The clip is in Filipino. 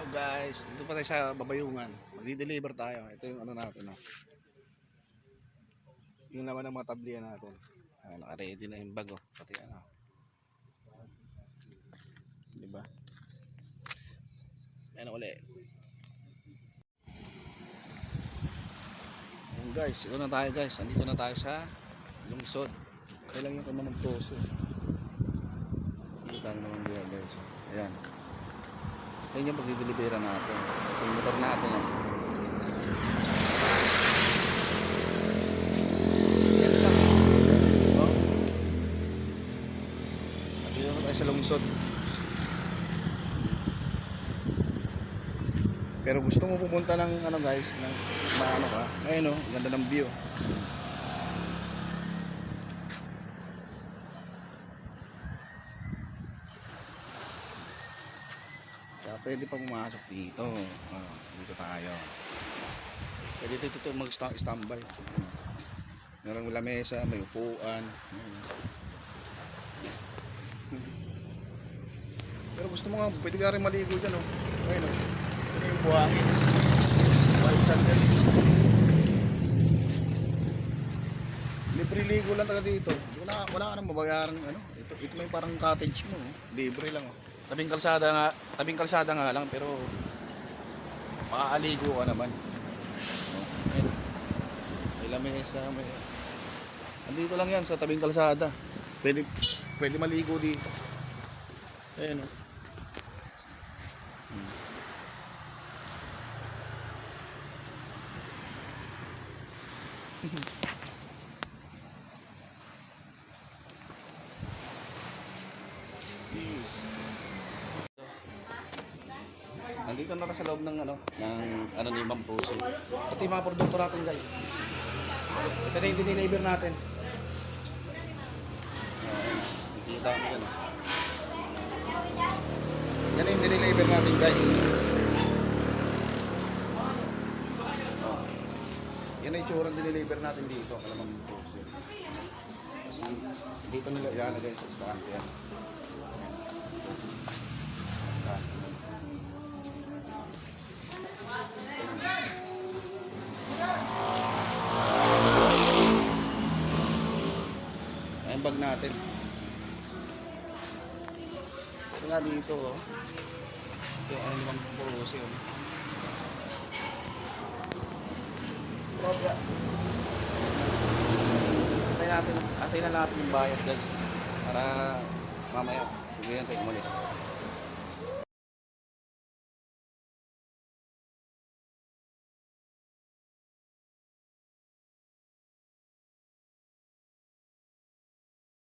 Hello guys, dito pa tayo sa Babayungan. Magdi-deliver tayo. Ito yung ano natin, no? Yung naman ng mga tablian natin. Naka-ready na yung bag, oh. Pati ano. Diba? Ayan ulit. Ayan guys, ito na tayo guys. Andito na tayo sa lungsod. Kaya lang yung kama ng puso. Dito tayo naman dito guys. Ayan. Ayan yung pagdi-deliveran natin. Ito yung motor natin, oh. Sa lungsod. Pero gusto mo pupunta ng ano guys, ng maano ka. Ayun oh, ganda ng view. Kaya pwede pa pumasok dito. Dito tayo. Pwede dito mag-standby. Merong lamesa, may upuan. Pero gusto mo nga, pwede ka rin maligo dyan, oh. Ayun, oh. Ito yung buhangin. Wild sandal. Libre ligo lang taga dito. Wala ka nang mabayaran, ano. Ito may parang cottage mo, oh. Libre lang, oh. Tabing kalsada nga lang, pero makaaligo ka naman. Oh, ayun. May lamesa, may... Andito lang yan sa tabing kalsada. Pwede maligo dito. Ayun, oh. Yes. Nandito na sa loob ng ano ni Ma'am Pusi. Ito yung mga produkto natin guys. Ito na yung diniliver natin. Ang dami yan. Yan yung diniliver natin guys. Yan yung itsura diniliver natin dito. Alam Ma'am Pusi. Kasi dito nila ilalagay sa stand yan. Ayan bag natin. Ito nga dito, oh. Ito yung limang purusi, oh. Antay na natin yung bayad guys. Para mamaya bigyan tayo umalis.